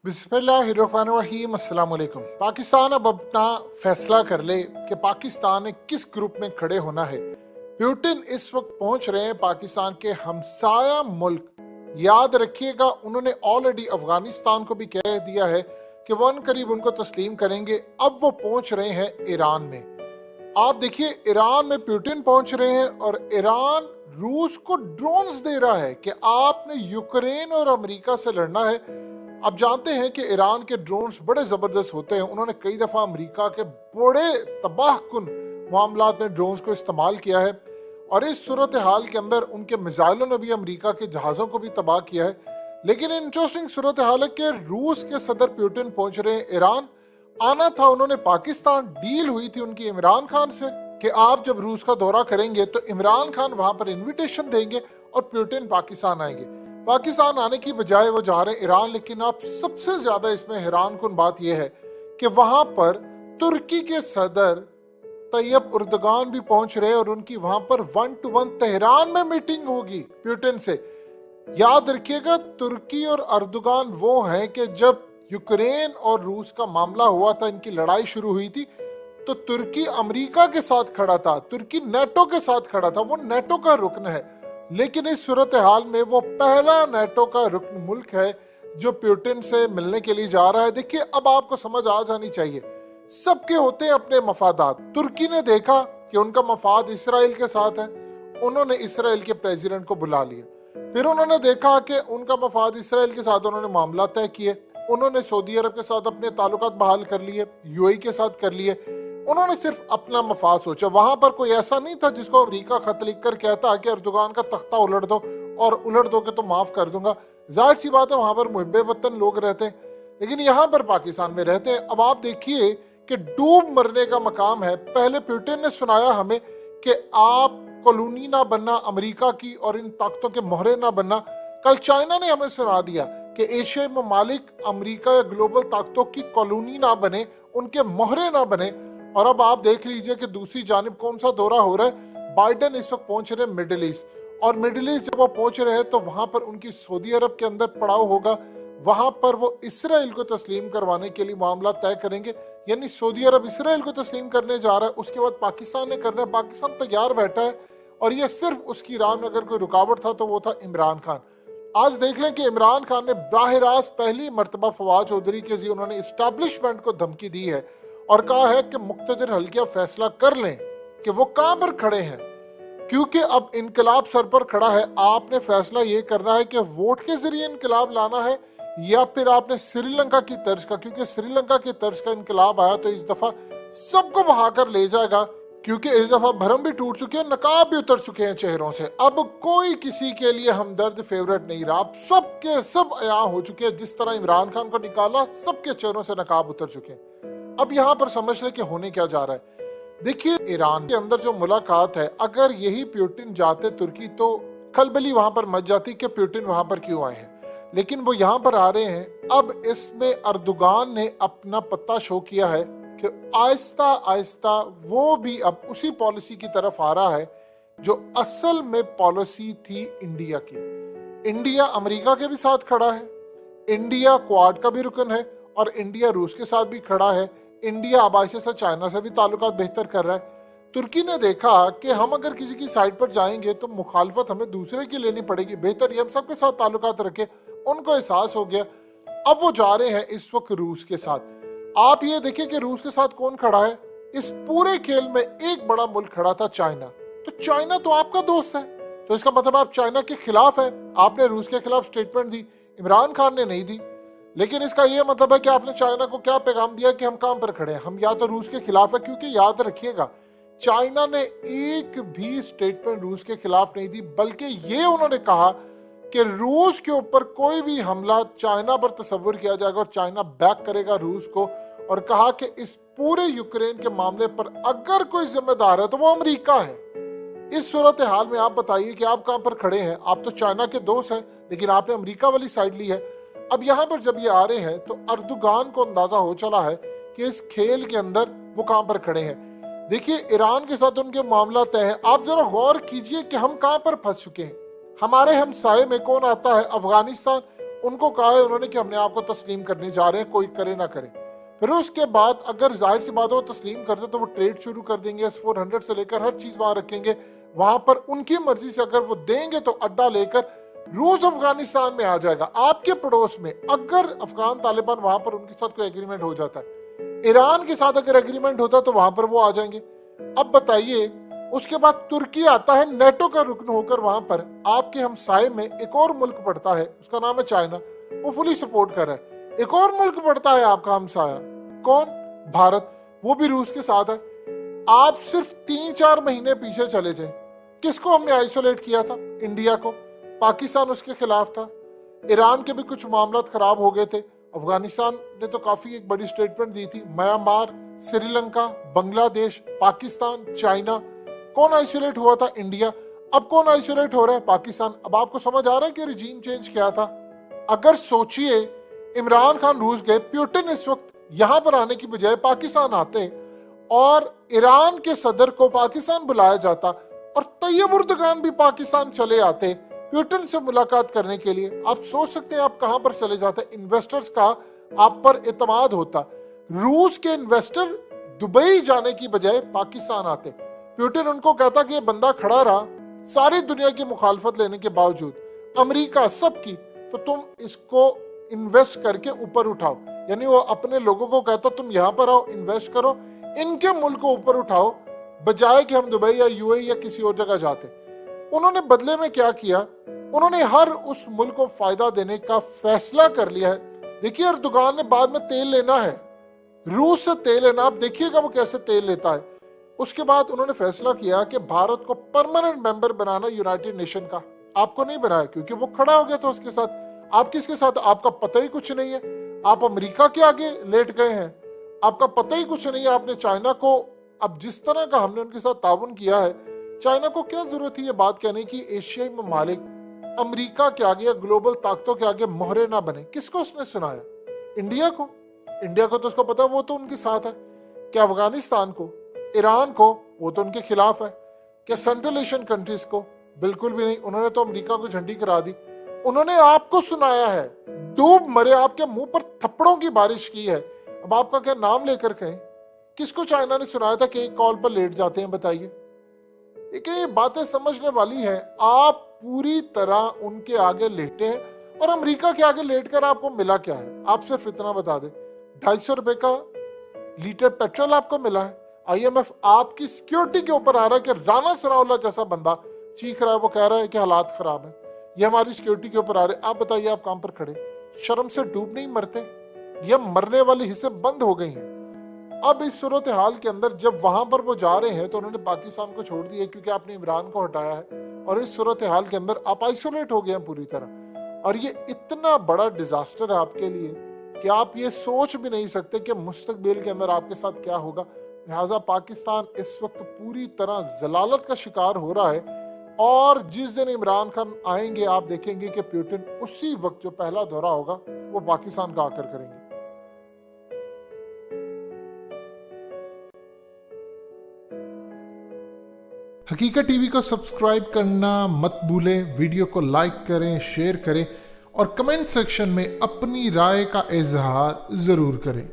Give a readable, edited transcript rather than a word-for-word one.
बिस्मिल्लाहिर्रहमानिर्रहीम अस्सलाम वालेकुम। पाकिस्तान अब अपना फैसला कर ले कि पाकिस्तान ने किस ग्रुप में खड़े होना है। प्यूटिन इस वक्त पहुंच रहे हैं पाकिस्तान के हमसाया मुल्क। याद रखिएगा, उन्होंने ऑलरेडी अफगानिस्तान को भी कह दिया है कि वो करीब उनको तस्लीम करेंगे। अब वो पहुंच रहे हैं ईरान में। आप देखिए, ईरान में प्यूटिन पहुंच रहे हैं और ईरान रूस को ड्रोन्स दे रहा है कि आपने यूक्रेन और अमेरिका से लड़ना है। आप जानते हैं कि ईरान के ड्रोन्स बड़े जबरदस्त होते हैं। उन्होंने कई दफा अमेरिका के बड़े तबाहकुन मामलात में ड्रोन्स को इस्तेमाल किया है और इस सूरत हाल के अंदर उनके मिसाइलों ने भी अमेरिका के जहाज़ों को भी तबाह किया है। लेकिन इंटरेस्टिंग सूरत हाल है कि रूस के सदर पुतिन पहुंच रहे हैं ईरान। आना था उन्होंने पाकिस्तान, डील हुई थी उनकी इमरान खान से कि आप जब रूस का दौरा करेंगे तो इमरान खान वहां पर इनविटेशन देंगे और पुतिन पाकिस्तान आएंगे। पाकिस्तान आने की बजाय वो जा रहे हैं ईरान। लेकिन आप सबसे ज्यादा इसमें हैरानकुन बात यह है कि वहां पर तुर्की के सदर तैयब उर्दगान भी पहुंच रहे हैं और उनकी वहां पर 1-to-1 तेहरान में मीटिंग होगी पुतिन से। याद रखिएगा, तुर्की और अर्दोगान वो हैं कि जब यूक्रेन और रूस का मामला हुआ था, इनकी लड़ाई शुरू हुई थी, तो तुर्की अमेरिका के साथ खड़ा था, तुर्की नेटो के साथ खड़ा था। वो नेटो का रुकन है। लेकिन इस सूरत हाल में वो पहला नेटो का रुकन मुल्क है जो पुतिन से मिलने के लिए जा रहा है। देखिए, अब आपको समझ आ जानी चाहिए, सबके होते हैं अपने मफादात। तुर्की ने देखा कि उनका मफाद इसराइल के साथ है, उन्होंने इसराइल के प्रेसिडेंट को बुला लिया। फिर उन्होंने देखा कि उनका मफाद इसराइल के साथ, उन्होंने मामला तय किए। उन्होंने सऊदी अरब के साथ अपने ताल्लुकात बहाल कर लिए, यूएई के साथ कर लिए। उन्होंने सिर्फ अपना मफाद सोचा। वहां पर कोई ऐसा नहीं था जिसको अमेरिका खत लिखकर कहता कि अर्दोगान का तख्ता उलट दो, और उलट दोगे तो माफ कर दूंगा। जाहिर सी बात है, वहां पर मुहिब्बे वतन लोग रहते हैं, लेकिन यहाँ पर पाकिस्तान में रहते हैं। अब आप देखिए कि डूब मरने का मकाम है। पहले पुतिन ने सुनाया हमें कि आप कॉलोनी ना बनना अमेरिका की और इन ताकतों के मोहरे ना बनना। कल चाइना ने हमें सुना दिया कि एशियाई ममालिक अमेरिका या ग्लोबल ताकतों की कॉलोनी ना बने, उनके मोहरे ना बने। और अब आप देख लीजिए कि दूसरी जानिब कौन सा दौरा हो रहा है। बाइडेन इस वक्त पहुंच रहे हैं मिडिल ईस्ट, और मिडिल ईस्ट जब वो पहुंच रहे हैं तो वहां पर उनकी सऊदी अरब के अंदर पड़ाव होगा। वहां पर वो इसराइल को तस्लीम करवाने के लिए मामला तय करेंगे। यानी सऊदी अरब इसराइल को तस्लीम करने जा रहा है, उसके बाद पाकिस्तान ने करना है। पाकिस्तान तैयार बैठा है और ये सिर्फ उसकी राह में अगर कोई रुकावट था तो वो था इमरान खान। आज देख लें कि इमरान खान ने बराह रास्त पहली मरतबा फवाद चौधरी के जी उन्होंने इस्टेब्लिशमेंट को धमकी दी है और कहा है कि मुक्तदिर हल्किया फैसला कर लें कि वो कहां पर खड़े हैं, क्योंकि अब इनकलाब सर पर खड़ा है। आपने फैसला ये करना है कि वोट के जरिए इनकलाब लाना है या फिर आपने श्रीलंका की तर्ज का, क्योंकि श्रीलंका की तर्ज का इनकलाब आया तो इस दफा सबको बहाकर ले जाएगा, क्योंकि इस दफा भरम भी टूट चुके हैं, नकाब भी उतर चुके हैं चेहरों से। अब कोई किसी के लिए हमदर्द फेवरेट नहीं रहा। सबके सब अया हो चुके हैं। जिस तरह इमरान खान को निकाला, सबके चेहरों से नकाब उतर चुके हैं। अब यहाँ पर समझ ले कि होने क्या जा रहा है। देखिए, ईरान के अंदर जो मुलाकात है, अगर यही पुतिन जाते तुर्की तो खलबली वहां पर मच जाती कि पुतिन वहां पर क्यों आए हैं। लेकिन वो यहाँ पर आ रहे हैं। अब इसमें अर्दोगान ने अपना पत्ता शो किया है कि आहिस्ता आहिस्ता वो भी अब उसी पॉलिसी की तरफ आ रहा है जो असल में पॉलिसी थी इंडिया की। इंडिया अमेरिका के भी साथ खड़ा है, इंडिया क्वाड का भी रुकन है और इंडिया रूस के साथ भी खड़ा है। इंडिया अब से चाइना से भी ताल्लुकात बेहतर कर रहा है। तुर्की ने देखा कि हम अगर किसी की साइड पर जाएंगे तो मुखालफत हमें दूसरे की लेनी पड़ेगी, बेहतर ये हम सबके साथ ताल्लुकात रखे। उनको एहसास हो गया। अब वो जा रहे हैं इस वक्त रूस के साथ। आप ये देखिए कि रूस के साथ कौन खड़ा है। इस पूरे खेल में एक बड़ा मुल्क खड़ा था, चाइना। तो चाइना तो आपका दोस्त है, तो इसका मतलब आप चाइना के खिलाफ है। आपने रूस के खिलाफ स्टेटमेंट दी, इमरान खान ने नहीं दी। लेकिन इसका यह मतलब है कि आपने चाइना को क्या पैगाम दिया कि हम कहां पर खड़े हैं, हम या तो रूस के खिलाफ है। क्योंकि याद रखिएगा, चाइना ने एक भी स्टेटमेंट रूस के खिलाफ नहीं दी, बल्कि ये उन्होंने कहा कि रूस के ऊपर कोई भी हमला चाइना पर तस्वुर किया जाएगा और चाइना बैक करेगा रूस को। और कहा कि इस पूरे यूक्रेन के मामले पर अगर कोई जिम्मेदार है तो वो अमेरिका है। इस सूरत हाल में आप बताइए कि आप कहां पर खड़े हैं। आप तो चाइना के दोस्त हैं, लेकिन आपने अमेरिका वाली साइड ली है। अब यहाँ पर जब ये आ रहे हैं तो अर्दोगान को अंदाजा हो चला है कि इस खेल के अंदर वो कहां पर खड़े हैं। देखिए, ईरान के साथ उनके मामला तय है। आप जरा गौर कीजिए कि हम कहां पर फंस चुके हैं। हमारे हमसाये में कौन आता है? अफगानिस्तान। उनको कहा है उन्होंने कि हमने आपको तस्लीम करने जा रहे हैं, कोई करे ना करे। फिर उसके बाद अगर जाहिर सी बात है वो तस्लीम करते तो वो ट्रेड शुरू कर देंगे, S-400 से लेकर हर चीज वहां रखेंगे, वहां पर उनकी मर्जी से अगर वो देंगे तो अड्डा लेकर रूस अफगानिस्तान में आ जाएगा, आपके पड़ोस में। अगर अफगान तालिबान वहां पर उनके साथ कोई एग्रीमेंट हो जाता है, ईरान के साथ अगर एग्रीमेंट होता है तो वहां पर वो आ जाएंगे। अब बताइए, उसके बाद तुर्की आता है नेटो का रुकन होकर, वहां पर आपके हमसाये में एक और मुल्क पड़ता है, उसका नाम है चाइना, वो फुली सपोर्ट कर रहा है। एक और मुल्क पड़ता है आपका हमसाया, कौन? भारत, वो भी रूस के साथ है। आप सिर्फ 3-4 महीने पीछे चले जाए, किसको हमने आइसोलेट किया था? इंडिया को। पाकिस्तान उसके खिलाफ था। ईरान के भी कुछ मामला खराब हो गए थे। अफगानिस्तान ने तो काफी एक बड़ी स्टेटमेंट दी थी। म्यांमार, श्रीलंका, बांग्लादेश, पाकिस्तान, चाइना, कौन आइसोलेट हुआ था? इंडिया। अब कौन आइसोलेट हो रहा है? पाकिस्तान। अब आपको समझ आ रहा है कि रिजीम चेंज क्या था? अगर सोचिए, इमरान खान रूस गए, पुतिन इस वक्त यहां पर आने की बजाय पाकिस्तान आते और ईरान के सदर को पाकिस्तान बुलाया जाता और तैयब उर्दगान भी पाकिस्तान चले आते पुतिन से मुलाकात करने के लिए, आप सोच सकते हैं आप कहां पर चले जाते? इन्वेस्टर्स का आप पर एतमाद होता। रूस के इन्वेस्टर दुबई जाने की बजाय पाकिस्तान आते। पुतिन उनको कहता कि ये बंदा खड़ा रहा सारी दुनिया की मुखालफत लेने के बावजूद, अमेरिका सबकी, तो तुम इसको इन्वेस्ट करके ऊपर उठाओ। यानी वो अपने लोगों को कहता तुम यहां पर आओ, इन्वेस्ट करो, इनके मुल्क को ऊपर उठाओ, बजाय कि हम दुबई या यूएई या किसी और जगह जाते। उन्होंने बदले में क्या किया? उन्होंने हर उस मुल्क को फायदा देने का फैसला कर लिया है। देखिए, अर्दोगान ने बाद में तेल लेना है, रूस से तेल लेना, आप देखिएगा वो कैसे तेल लेता है। उसके बाद उन्होंने फैसला किया कि भारत को परमानेंट मेंबर बनाना यूनाइटेड नेशन का। आपको नहीं बनाया क्योंकि वो खड़ा हो गया था उसके साथ। आप किसके साथ? आपका पता ही कुछ नहीं है। आप अमेरिका के आगे लेट गए हैं, आपका पता ही कुछ नहीं है। आपने चाइना को, अब जिस तरह का हमने उनके साथ ताउन किया है, चाइना को क्या जरूरत है ये बात कहने की एशियाई ममालिक अमेरिका के आगे या ग्लोबल ताकतों के आगे मोहरे ना बने? किसको उसने सुनाया? इंडिया को। इंडिया को तो उसको पता है, वो तो उनके साथ है। क्या अफगानिस्तान को, ईरान को, वो तो उनके खिलाफ है। क्या सेंट्रल एशियन कंट्रीज को? बिल्कुल भी नहीं। उन्होंने तो अमेरिका को झंडी करा दी। उन्होंने आपको सुनाया है, डूब मरे, आपके मुंह पर थप्पड़ों की बारिश की है। अब आपका क्या नाम लेकर कहें? किसको चाइना ने सुनाया था कि एक कॉल पर लेट जाते हैं? बताइए। ये बातें समझने वाली है। आप पूरी तरह उनके आगे लेटे हैं और अमेरिका के आगे लेटकर आपको मिला क्या है? आप सिर्फ इतना बता दें, 250 रुपए का लीटर पेट्रोल आपको मिला है। IMF आपकी सिक्योरिटी के ऊपर आ रहा है कि राना सनाउल्लाह जैसा बंदा चीख रहा है, वो कह रहा है कि हालात खराब है, ये हमारी सिक्योरिटी के ऊपर आ रहे। आप बताइए, आप काम पर खड़े, शर्म से डूब नहीं मरते? ये मरने वाली हिस्से बंद हो गई हैं। अब इस सूरत हाल के अंदर जब वहां पर वो जा रहे हैं तो उन्होंने पाकिस्तान को छोड़ दिया क्योंकि आपने इमरान को हटाया है, और इस सूरत हाल के अंदर आप आइसोलेट हो गए हैं पूरी तरह। और ये इतना बड़ा डिजास्टर है आपके लिए कि आप ये सोच भी नहीं सकते कि मुस्तकबिल के अंदर आपके साथ क्या होगा। लिहाजा पाकिस्तान इस वक्त पूरी तरह जलालत का शिकार हो रहा है। और जिस दिन इमरान खान आएंगे, आप देखेंगे कि पुतिन उसी वक्त जो पहला दौरा होगा वो पाकिस्तान का आकर करेंगे। हकीकत टीवी को सब्सक्राइब करना मत भूलें, वीडियो को लाइक करें, शेयर करें और कमेंट सेक्शन में अपनी राय का इजहार जरूर करें।